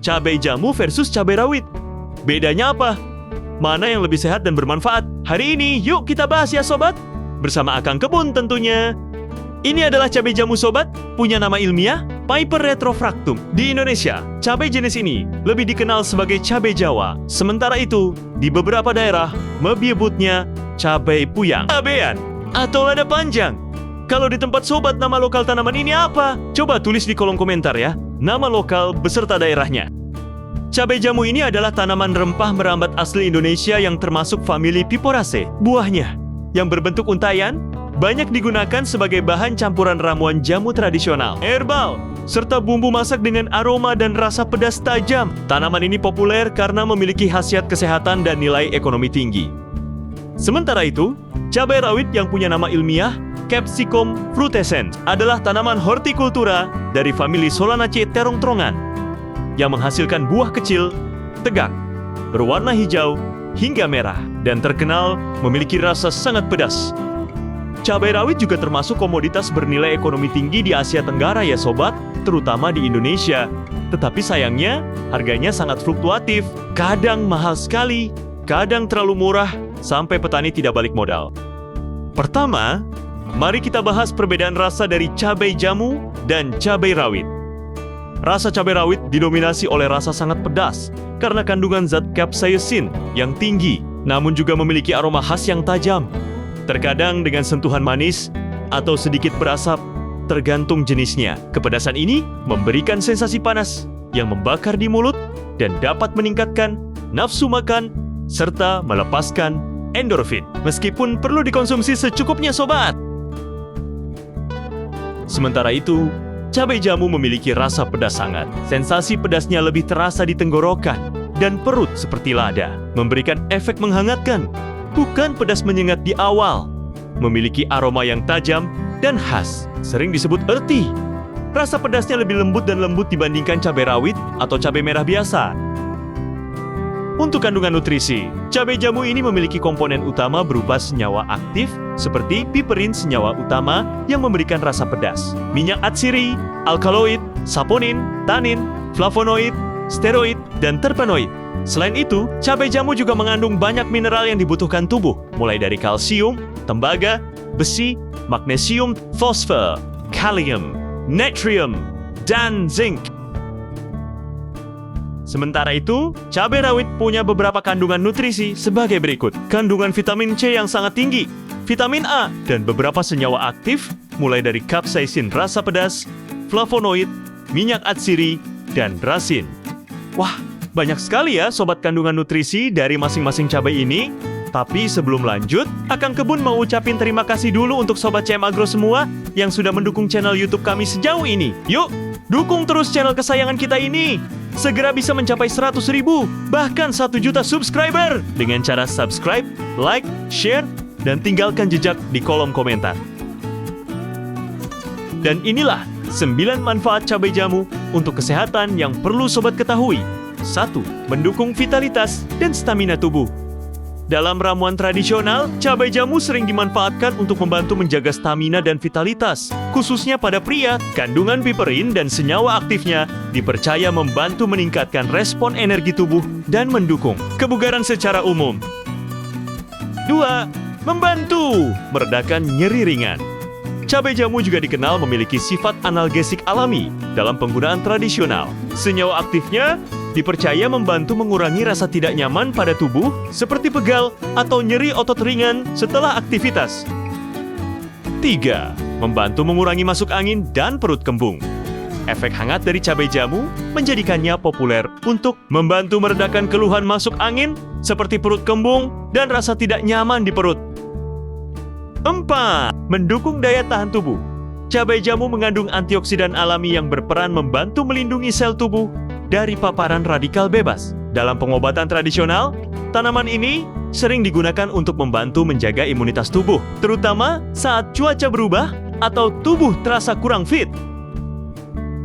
cabai jamu versus cabai rawit. Bedanya apa? Mana yang lebih sehat dan bermanfaat? Hari ini yuk kita bahas ya sobat. Bersama Akang Kebun tentunya. Ini adalah cabai jamu sobat, punya nama ilmiah Piper retrofractum. Di Indonesia, cabai jenis ini lebih dikenal sebagai cabai Jawa. Sementara itu, di beberapa daerah menyebutnya cabai puyang, cabean, atau lada panjang. Kalau di tempat sobat nama lokal tanaman ini apa? Coba tulis di kolom komentar ya, nama lokal beserta daerahnya. Cabai jamu ini adalah tanaman rempah merambat asli Indonesia yang termasuk famili Piporaceae. Buahnya, yang berbentuk untayan, banyak digunakan sebagai bahan campuran ramuan jamu tradisional, herbal, serta bumbu masak dengan aroma dan rasa pedas tajam. Tanaman ini populer karena memiliki khasiat kesehatan dan nilai ekonomi tinggi. Sementara itu, cabai rawit yang punya nama ilmiah Capsicum frutescens adalah tanaman hortikultura dari famili Solanaceae terong-terongan yang menghasilkan buah kecil, tegak, berwarna hijau hingga merah, dan terkenal memiliki rasa sangat pedas. Cabai rawit juga termasuk komoditas bernilai ekonomi tinggi di Asia Tenggara ya sobat, terutama di Indonesia. Tetapi sayangnya, harganya sangat fluktuatif, kadang mahal sekali, kadang terlalu murah, sampai petani tidak balik modal. Pertama, mari kita bahas perbedaan rasa dari cabai jamu dan cabai rawit. Rasa cabai rawit didominasi oleh rasa sangat pedas, karena kandungan zat capsaicin yang tinggi, namun juga memiliki aroma khas yang tajam. Terkadang dengan sentuhan manis atau sedikit berasap, tergantung jenisnya. Kepedasan ini memberikan sensasi panas yang membakar di mulut dan dapat meningkatkan nafsu makan serta melepaskan endorfin. Meskipun perlu dikonsumsi secukupnya sobat. Sementara itu, cabai jamu memiliki rasa pedas hangat. Sensasi pedasnya lebih terasa di tenggorokan dan perut seperti lada, memberikan efek menghangatkan. Bukan pedas menyengat di awal, memiliki aroma yang tajam dan khas, sering disebut earthy. Rasa pedasnya lebih lembut dan lembut dibandingkan cabai rawit atau cabai merah biasa. Untuk kandungan nutrisi, cabai jamu ini memiliki komponen utama berupa senyawa aktif seperti piperin senyawa utama yang memberikan rasa pedas, minyak atsiri, alkaloid, saponin, tanin, flavonoid, steroid, dan terpenoid. Selain itu, cabai jamu juga mengandung banyak mineral yang dibutuhkan tubuh, mulai dari kalsium, tembaga, besi, magnesium, fosfor, kalium, natrium, dan zinc. Sementara itu, cabai rawit punya beberapa kandungan nutrisi sebagai berikut. Kandungan vitamin C yang sangat tinggi, vitamin A, dan beberapa senyawa aktif, mulai dari capsaicin rasa pedas, flavonoid, minyak atsiri, dan rasin. Wah, banyak sekali ya sobat kandungan nutrisi dari masing-masing cabai ini. Tapi sebelum lanjut, Akang Kebun mau ucapin terima kasih dulu untuk sobat CM Agro semua yang sudah mendukung channel YouTube kami sejauh ini. Yuk, dukung terus channel kesayangan kita ini. Segera bisa mencapai 100.000, bahkan 1 juta subscriber dengan cara subscribe, like, share, dan tinggalkan jejak di kolom komentar. Dan inilah 9 manfaat cabai jamu untuk kesehatan yang perlu sobat ketahui. 1. Mendukung vitalitas dan stamina tubuh. Dalam ramuan tradisional, cabai jamu sering dimanfaatkan untuk membantu menjaga stamina dan vitalitas. Khususnya pada pria, kandungan piperin dan senyawa aktifnya dipercaya membantu meningkatkan respon energi tubuh dan mendukung kebugaran secara umum. 2. Membantu meredakan nyeri ringan. Cabai jamu juga dikenal memiliki sifat analgesik alami dalam penggunaan tradisional. Senyawa aktifnya dipercaya membantu mengurangi rasa tidak nyaman pada tubuh seperti pegal atau nyeri otot ringan setelah aktivitas. 3. Membantu mengurangi masuk angin dan perut kembung. Efek hangat dari cabai jamu menjadikannya populer untuk membantu meredakan keluhan masuk angin seperti perut kembung dan rasa tidak nyaman di perut. 4. Mendukung daya tahan tubuh. Cabai jamu mengandung antioksidan alami yang berperan membantu melindungi sel tubuh dari paparan radikal bebas. Dalam pengobatan tradisional, tanaman ini sering digunakan untuk membantu menjaga imunitas tubuh, terutama saat cuaca berubah atau tubuh terasa kurang fit.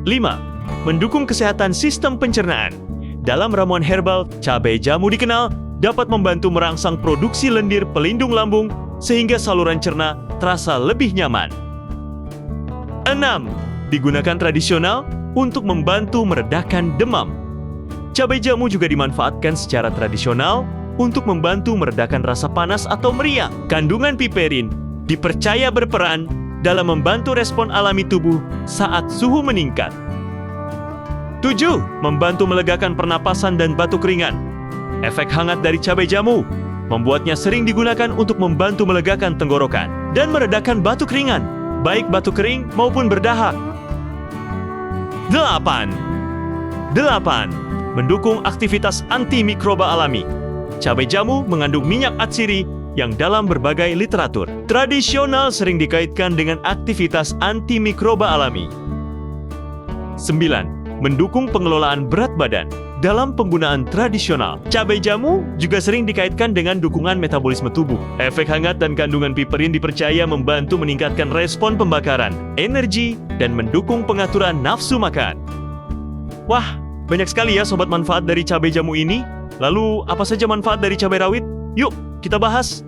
5. Mendukung kesehatan sistem pencernaan. Dalam ramuan herbal, cabai jamu dikenal dapat membantu merangsang produksi lendir pelindung lambung sehingga saluran cerna terasa lebih nyaman. 6. Digunakan tradisional untuk membantu meredakan demam. Cabai jamu juga dimanfaatkan secara tradisional untuk membantu meredakan rasa panas atau meriang. Kandungan piperin dipercaya berperan dalam membantu respon alami tubuh saat suhu meningkat. 7. Membantu melegakan pernapasan dan batuk ringan. Efek hangat dari cabai jamu membuatnya sering digunakan untuk membantu melegakan tenggorokan dan meredakan batuk ringan, baik batuk kering maupun berdahak. 8. Mendukung aktivitas antimikroba alami. Cabai jamu mengandung minyak atsiri yang dalam berbagai literatur tradisional sering dikaitkan dengan aktivitas antimikroba alami. 9. Mendukung pengelolaan berat badan. Dalam penggunaan tradisional, cabai jamu juga sering dikaitkan dengan dukungan metabolisme tubuh. Efek hangat dan kandungan piperin dipercaya membantu meningkatkan respon pembakaran, energi, dan mendukung pengaturan nafsu makan. Wah, banyak sekali ya sobat manfaat dari cabai jamu ini. Lalu, apa saja manfaat dari cabai rawit? Yuk, kita bahas.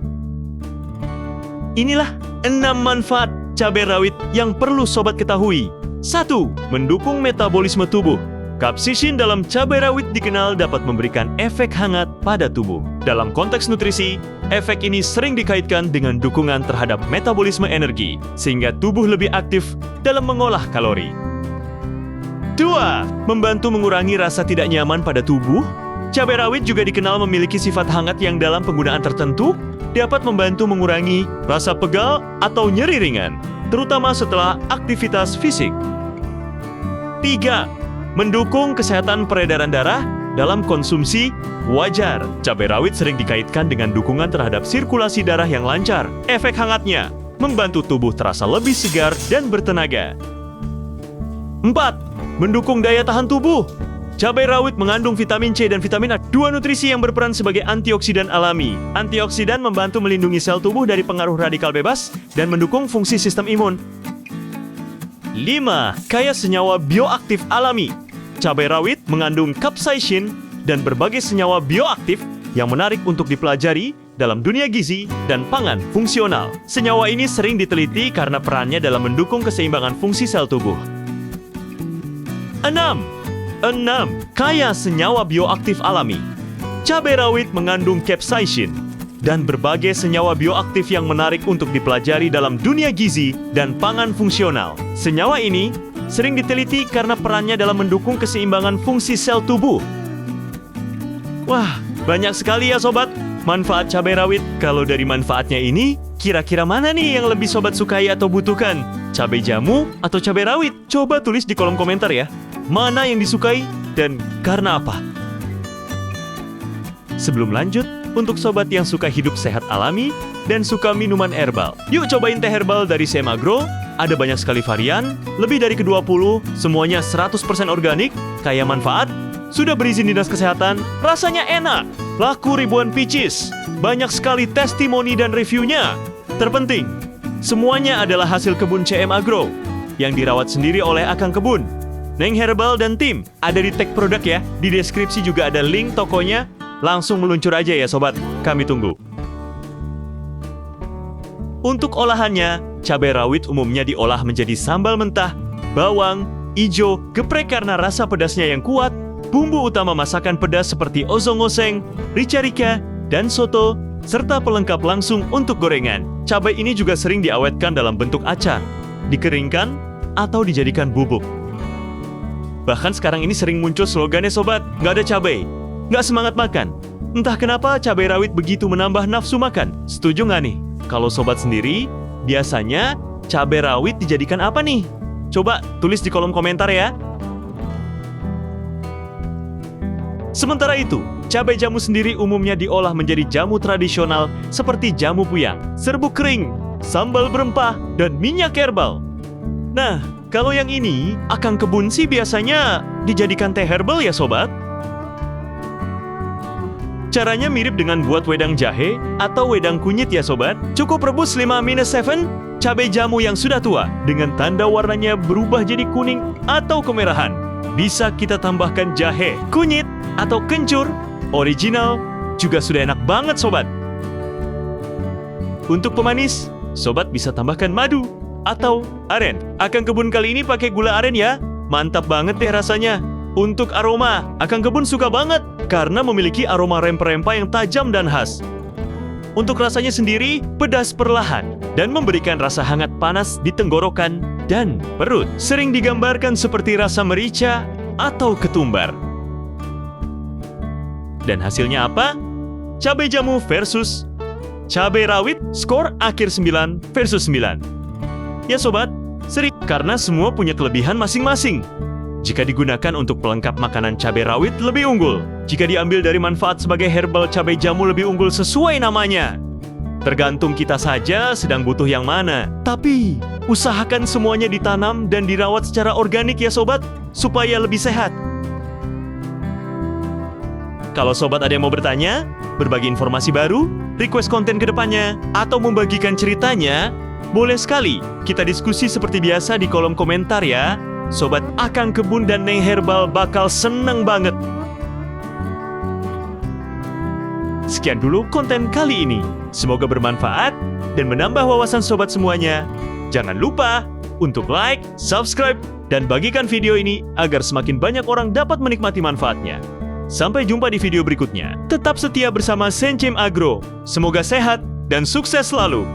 Inilah 6 manfaat cabai rawit yang perlu sobat ketahui. 1. Mendukung metabolisme tubuh. Kapsisin dalam cabai rawit dikenal dapat memberikan efek hangat pada tubuh. Dalam konteks nutrisi, efek ini sering dikaitkan dengan dukungan terhadap metabolisme energi, sehingga tubuh lebih aktif dalam mengolah kalori. 2. Membantu mengurangi rasa tidak nyaman pada tubuh. Cabai rawit juga dikenal memiliki sifat hangat yang dalam penggunaan tertentu dapat membantu mengurangi rasa pegal atau nyeri ringan, terutama setelah aktivitas fisik. 3. Mendukung kesehatan peredaran darah dalam konsumsi wajar. Cabai rawit sering dikaitkan dengan dukungan terhadap sirkulasi darah yang lancar. Efek hangatnya membantu tubuh terasa lebih segar dan bertenaga. 4. Mendukung daya tahan tubuh. Cabai rawit mengandung vitamin C dan vitamin A, dua nutrisi yang berperan sebagai antioksidan alami. Antioksidan membantu melindungi sel tubuh dari pengaruh radikal bebas dan mendukung fungsi sistem imun. 5. Kaya senyawa bioaktif alami. Cabai rawit mengandung capsaicin dan berbagai senyawa bioaktif yang menarik untuk dipelajari dalam dunia gizi dan pangan fungsional. Senyawa ini sering diteliti karena perannya dalam mendukung keseimbangan fungsi sel tubuh. 6. Kaya senyawa bioaktif alami. Cabai rawit mengandung capsaicin dan berbagai senyawa bioaktif yang menarik untuk dipelajari dalam dunia gizi dan pangan fungsional. Senyawa ini sering diteliti karena perannya dalam mendukung keseimbangan fungsi sel tubuh. Wah, banyak sekali ya sobat manfaat cabai rawit. Kalau dari manfaatnya ini, kira-kira mana nih yang lebih sobat sukai atau butuhkan? Cabai jamu atau cabai rawit? Coba tulis di kolom komentar ya. Mana yang disukai dan karena apa? Sebelum lanjut, untuk sobat yang suka hidup sehat alami dan suka minuman herbal, yuk cobain teh herbal dari Semagro. Ada banyak sekali varian, lebih dari ke-20, semuanya 100% organik, kaya manfaat, sudah berizin Dinas Kesehatan, rasanya enak, laku ribuan pieces, banyak sekali testimoni dan reviewnya. Terpenting, semuanya adalah hasil kebun CM Agro yang dirawat sendiri oleh akang kebun. Neng Herbal dan tim ada di tag produk ya. Di deskripsi juga ada link tokonya. Langsung meluncur aja ya sobat. Kami tunggu. Untuk olahannya, cabai rawit umumnya diolah menjadi sambal mentah, bawang, ijo, geprek karena rasa pedasnya yang kuat, bumbu utama masakan pedas seperti ozong-oseng, rica-rica, dan soto, serta pelengkap langsung untuk gorengan. Cabai ini juga sering diawetkan dalam bentuk acar, dikeringkan, atau dijadikan bubuk. Bahkan sekarang ini sering muncul slogannya sobat, nggak ada cabai, nggak semangat makan. Entah kenapa cabai rawit begitu menambah nafsu makan. Setuju nggak nih? Kalau sobat sendiri, biasanya cabai rawit dijadikan apa nih? Coba tulis di kolom komentar ya. Sementara itu, cabai jamu sendiri umumnya diolah menjadi jamu tradisional seperti jamu puyang, serbuk kering, sambal berempah, dan minyak herbal. Nah, kalau yang ini, akang kebun sih biasanya dijadikan teh herbal ya sobat. Caranya mirip dengan buat wedang jahe atau wedang kunyit ya sobat. Cukup rebus 5-7 cabai jamu yang sudah tua dengan tanda warnanya berubah jadi kuning atau kemerahan. Bisa kita tambahkan jahe, kunyit, atau kencur. Original juga sudah enak banget sobat. Untuk pemanis, sobat bisa tambahkan madu atau aren. Akang kebun kali ini pakai gula aren ya. Mantap banget deh rasanya. Untuk aroma, akang kebun suka banget karena memiliki aroma rempah-rempah yang tajam dan khas. Untuk rasanya sendiri, pedas perlahan dan memberikan rasa hangat panas di tenggorokan dan perut. Sering digambarkan seperti rasa merica atau ketumbar. Dan hasilnya apa? Cabai jamu versus cabai rawit, skor akhir 9 versus 9. Ya sobat, sering karena semua punya kelebihan masing-masing. Jika digunakan untuk pelengkap makanan, cabai rawit lebih unggul. Jika diambil dari manfaat sebagai herbal, cabai jamu lebih unggul sesuai namanya. Tergantung kita saja sedang butuh yang mana. Tapi, usahakan semuanya ditanam dan dirawat secara organik ya sobat, supaya lebih sehat. Kalau sobat ada yang mau bertanya, berbagi informasi baru, request konten ke depannya, atau membagikan ceritanya, boleh sekali kita diskusi seperti biasa di kolom komentar ya. Sobat Akang Kebun dan Neng Herbal bakal seneng banget. Sekian dulu konten kali ini. Semoga bermanfaat dan menambah wawasan sobat semuanya. Jangan lupa untuk like, subscribe, dan bagikan video ini agar semakin banyak orang dapat menikmati manfaatnya. Sampai jumpa di video berikutnya. Tetap setia bersama Senchim Agro. Semoga sehat dan sukses selalu.